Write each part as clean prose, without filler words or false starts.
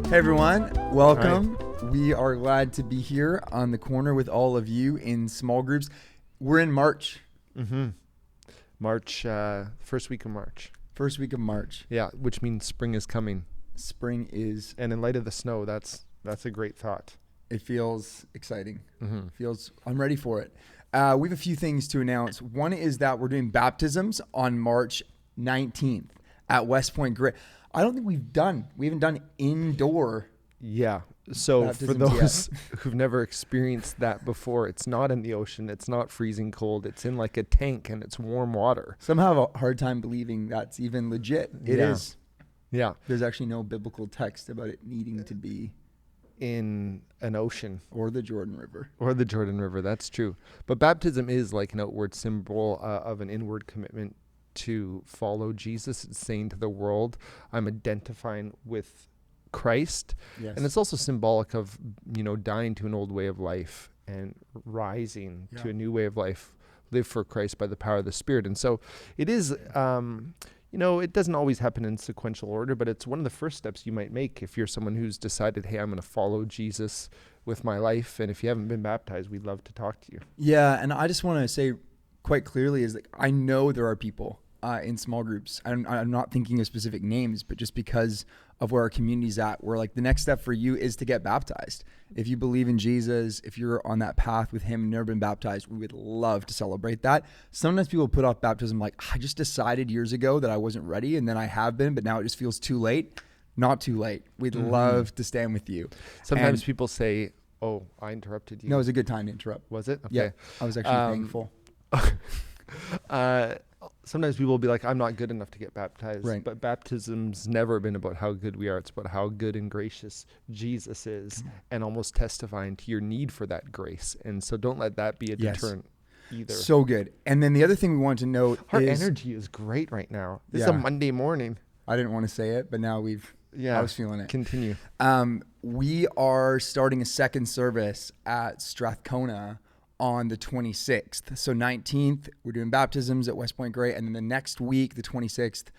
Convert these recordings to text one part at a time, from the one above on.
Hey everyone, welcome. We are glad to be here on the corner with all of you in small groups. We're in March. March, first week of March. First week of March. Yeah, which means spring is coming. Spring is, And in light of the snow, that's a great thought. it feels exciting. Mm-hmm. I'm ready for it. We have a few things to announce. One is that we're doing baptisms on March 19th at West Point Gray. I don't think we haven't done indoor. Yeah. So for Baptisms those who've never experienced that before, it's not in the ocean. It's not freezing cold. It's in like a tank and it's warm water. Some have a hard time believing that's even legit. It Yeah. is. Yeah. There's actually no biblical text about it needing to be, In an ocean or the Jordan River. or the Jordan River. That's true. But baptism is like an outward symbol of an inward commitment to follow Jesus. It's saying to the world, I'm identifying with Christ. Yes. And it's also symbolic of, dying to an old way of life and rising to Yeah. a new way of life, live for Christ by the power of the Spirit. And so it is, it doesn't always happen in sequential order, but it's one of the first steps you might make if you're someone who's decided, hey, I'm going to follow Jesus with my life. And if you haven't been baptized, we'd love to talk to you. Yeah, and I just want to say quite clearly is that I know there are people in small groups. I'm not thinking of specific names, but just because of where our community's at, where like the next step for you is to get baptized. If you believe in Jesus, if you're on that path with him and never been baptized, we would love to celebrate that. Sometimes people put off baptism like, I just decided years ago that I wasn't ready, and then I have been, but now it just feels too late. Not too late. We'd love to stand with you. Sometimes And- people say, oh, I interrupted you. No, it was a good time to interrupt. Was it? Okay. Yeah, I was actually thankful. Sometimes people will be like, I'm not good enough to get baptized. Right. But baptism's never been about how good we are. It's about how good and gracious Jesus is, and almost testifying to your need for that grace. And so don't let that be a Yes. deterrent either. So good. And then the other thing we want to note Our is, energy is great right now. This is a Yeah. Monday morning. I didn't want to say it, but now I was feeling it. Continue. We are starting a second service at Strathcona on the 26th. So 19th, we're doing baptisms at West Point Gray. And then the next week, the 26th,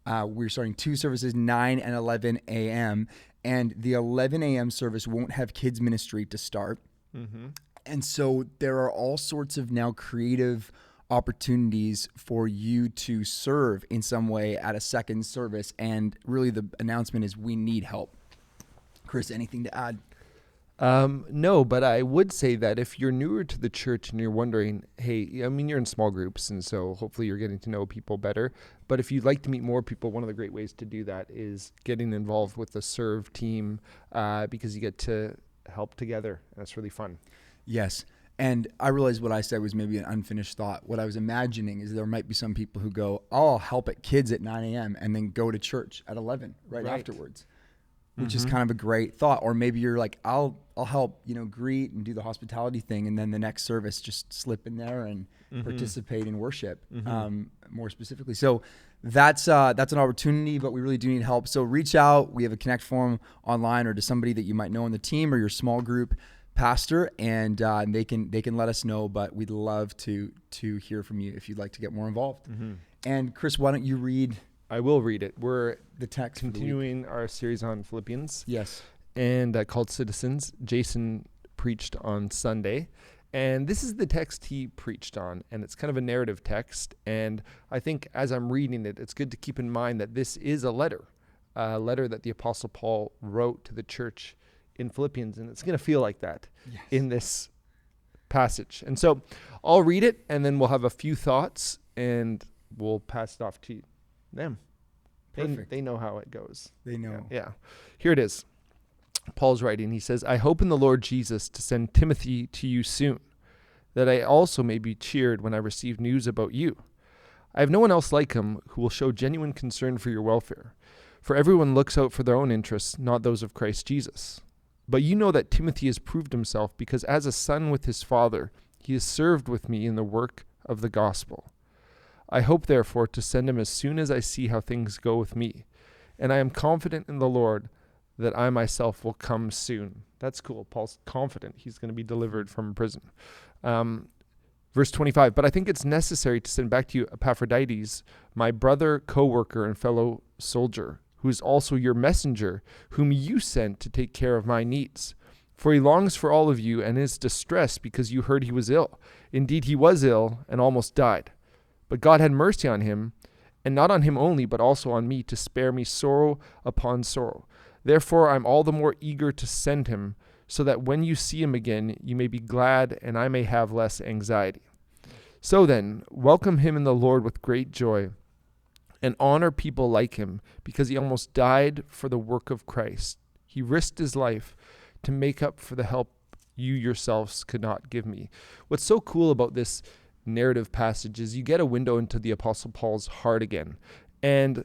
we're starting two services, 9 and 11 a.m. And the 11 a.m. service won't have kids ministry to start. Mm-hmm. And so there are all sorts of now creative opportunities for you to serve in some way at a second service. And really the announcement is we need help. Chris, anything to add? No, but I would say that if you're newer to the church and you're wondering, hey, I mean, you're in small groups, and so hopefully you're getting to know people better. But if you'd like to meet more people, one of the great ways to do that is getting involved with the Serve team, because you get to help together, and it's really fun. Yes. And I realized what I said was maybe an unfinished thought. What I was imagining is there might be some people who go, oh, I'll help at kids at 9 a.m. and then go to church at 11 right afterwards, which is kind of a great thought. Or maybe you're like, I'll help, greet and do the hospitality thing. And then the next service, just slip in there and participate in worship more specifically. So that's an opportunity, but we really do need help. So reach out. We have a connect form online or to somebody that you might know on the team or your small group pastor, and they can let us know, but we'd love to hear from you if you'd like to get more involved. And Chris, why don't you read I will read it. We're the text for the week? continuing our series on Philippians. Yes. And called Citizens. Jason preached on Sunday, and this is the text he preached on, and it's kind of a narrative text. And I think as I'm reading it, it's good to keep in mind that this is a letter that the Apostle Paul wrote to the church in Philippians, and it's going to feel like that in this passage. And so I'll read it, and then we'll have a few thoughts, and we'll pass it off to them. Perfect. They know how it goes. They know. Yeah. Here it is. Paul's writing. He says, I hope in the Lord Jesus to send Timothy to you soon, that I also may be cheered when I receive news about you. I have no one else like him who will show genuine concern for your welfare, for everyone looks out for their own interests, not those of Christ Jesus. But you know that Timothy has proved himself, because as a son with his father, he has served with me in the work of the gospel. I hope, therefore, to send him as soon as I see how things go with me, and I am confident in the Lord that I myself will come soon. That's cool. Paul's confident he's going to be delivered from prison. Verse 25, but I think it's necessary to send back to you Epaphroditus, my brother, co-worker, and fellow soldier, who is also your messenger, whom you sent to take care of my needs. For he longs for all of you and is distressed because you heard he was ill. Indeed, he was ill and almost died. But God had mercy on him, and not on him only, but also on me, to spare me sorrow upon sorrow. Therefore, I'm all the more eager to send him, so that when you see him again, you may be glad and I may have less anxiety. So then, welcome him in the Lord with great joy, and honor people like him, because he almost died for the work of Christ. He risked his life to make up for the help you yourselves could not give me. What's so cool about this narrative passage is you get a window into the Apostle Paul's heart again. And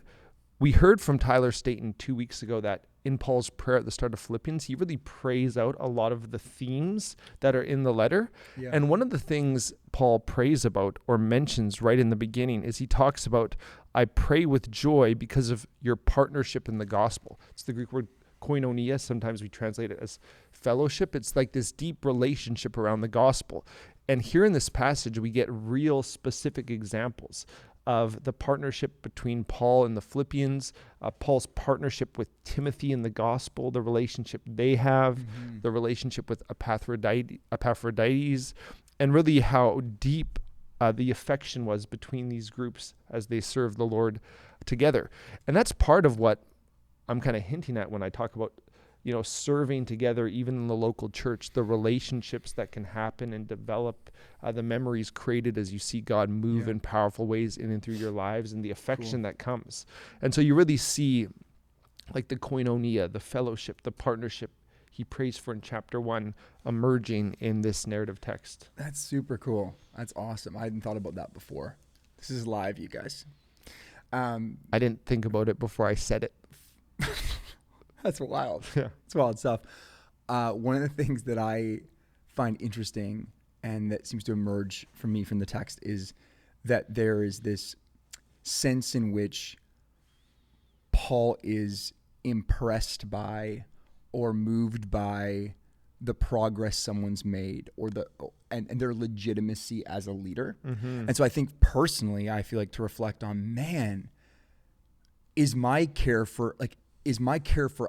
we heard from Tyler Staton 2 weeks ago that in Paul's prayer at the start of Philippians, he really prays out a lot of the themes that are in the letter. Yeah. And one of the things Paul prays about or mentions right in the beginning is he talks about, I pray with joy because of your partnership in the gospel. It's the Greek word koinonia. Sometimes we translate it as fellowship. It's like this deep relationship around the gospel. And here in this passage, we get real specific examples of the partnership between Paul and the Philippians, Paul's partnership with Timothy in the gospel, the relationship they have, the relationship with Epaphroditus, and really how deep the affection was between these groups as they serve the Lord together. And that's part of what I'm kind of hinting at when I talk about, serving together, even in the local church, the relationships that can happen and develop, the memories created as you see God move in powerful ways in and through your lives, and the affection that comes. And so you really see like the koinonia, the fellowship, the partnership he prays for in chapter 1 emerging in this narrative text. That's super cool. That's awesome. I hadn't thought about that before. This is live, you guys. I didn't think about it before I said it. That's wild. Yeah. It's wild stuff. One of the things that I find interesting and that seems to emerge for me from the text is that there is this sense in which Paul is impressed by or moved by the progress someone's made or and their legitimacy as a leader. Mm-hmm. And so I think personally, I feel like to reflect on, man, is my care for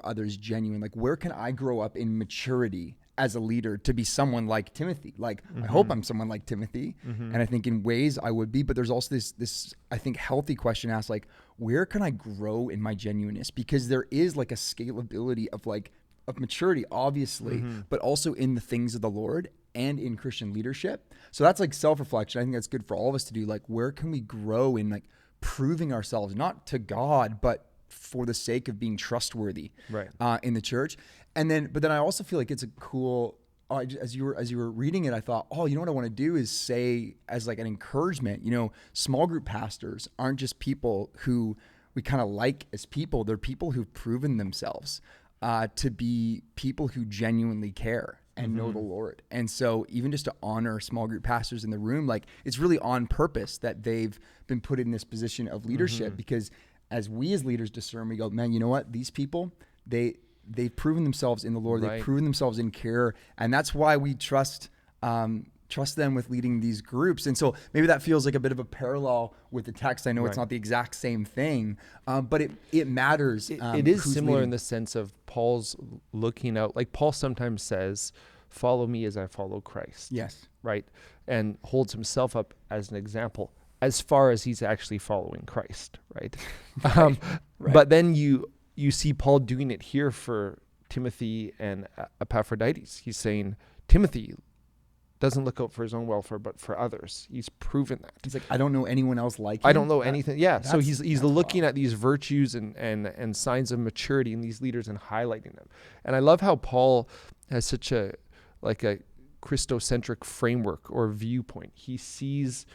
others genuine? Like, where can I grow up in maturity as a leader to be someone like Timothy? Like, I hope I'm someone like Timothy. And I think in ways I would be, but there's also this, I think, healthy question asked, like, where can I grow in my genuineness? Because there is like a scalability of maturity, obviously, but also in the things of the Lord and in Christian leadership. So that's like self-reflection. I think that's good for all of us to do. Like, where can we grow in like proving ourselves, not to God, but for the sake of being trustworthy, right, in the church. But then I also feel like it's a cool, as you were reading it, I thought, you know what I want to do is say as like an encouragement, small group pastors aren't just people who we kind of like as people. They're people who've proven themselves to be people who genuinely care and know the Lord. And so even just to honor small group pastors in the room, like, it's really on purpose that they've been put in this position of leadership, because as we as leaders discern, we go, man, you know what? These people, they've proven themselves in the Lord. Right. They've proven themselves in care. And that's why we trust them with leading these groups. And so maybe that feels like a bit of a parallel with the text. I know it's not the exact same thing, but it matters. It is similar leading in the sense of Paul's looking out. Like, Paul sometimes says, follow me as I follow Christ. Yes. Right. And holds himself up as an example, as far as he's actually following Christ, right? Right. But then you see Paul doing it here for Timothy and Epaphroditus. He's saying, Timothy doesn't look out for his own welfare, but for others. He's proven that. He's like, I don't know anyone else like him. I don't know anything. Yeah. So he's looking at these virtues and signs of maturity in these leaders and highlighting them. And I love how Paul has such a Christocentric framework or viewpoint. He sees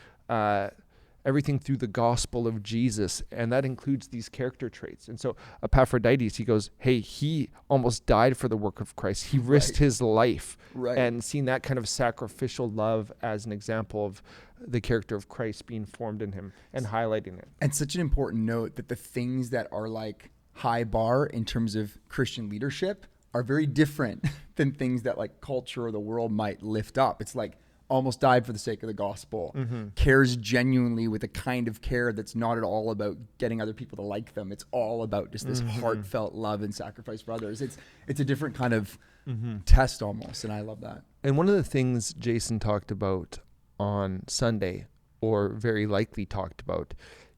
everything through the gospel of Jesus, and that includes these character traits. And so Epaphroditus, he goes, hey, he almost died for the work of Christ. He risked his life, and seeing that kind of sacrificial love as an example of the character of Christ being formed in him and highlighting it. And such an important note that the things that are like high bar in terms of Christian leadership are very different than things that like culture or the world might lift up. It's like, almost died for the sake of the gospel, cares genuinely with a kind of care that's not at all about getting other people to like them. It's all about just this heartfelt love and sacrifice for others. It's a different kind of test almost, and I love that. And one of the things Jason talked about on Sunday, or very likely talked about,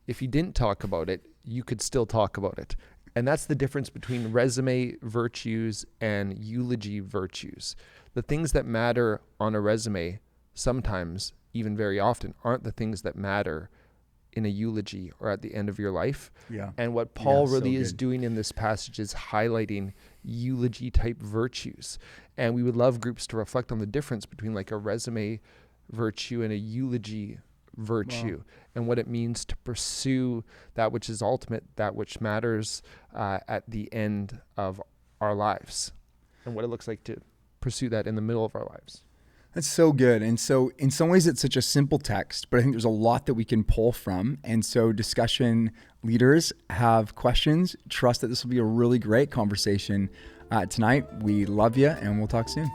if he didn't talk about it, you could still talk about it. And that's the difference between resume virtues and eulogy virtues. The things that matter on a resume sometimes, even very often, aren't the things that matter in a eulogy or at the end of your life. Yeah. And what Paul really so is good. doing in this passage is highlighting eulogy type virtues. And we would love groups to reflect on the difference between like a resume virtue and a eulogy virtue, and what it means to pursue that which is ultimate, that which matters at the end of our lives, and what it looks like to pursue that in the middle of our lives. That's so good. And so in some ways it's such a simple text, but I think there's a lot that we can pull from. And so discussion leaders have questions. Trust that this will be a really great conversation tonight. We love you, and we'll talk soon.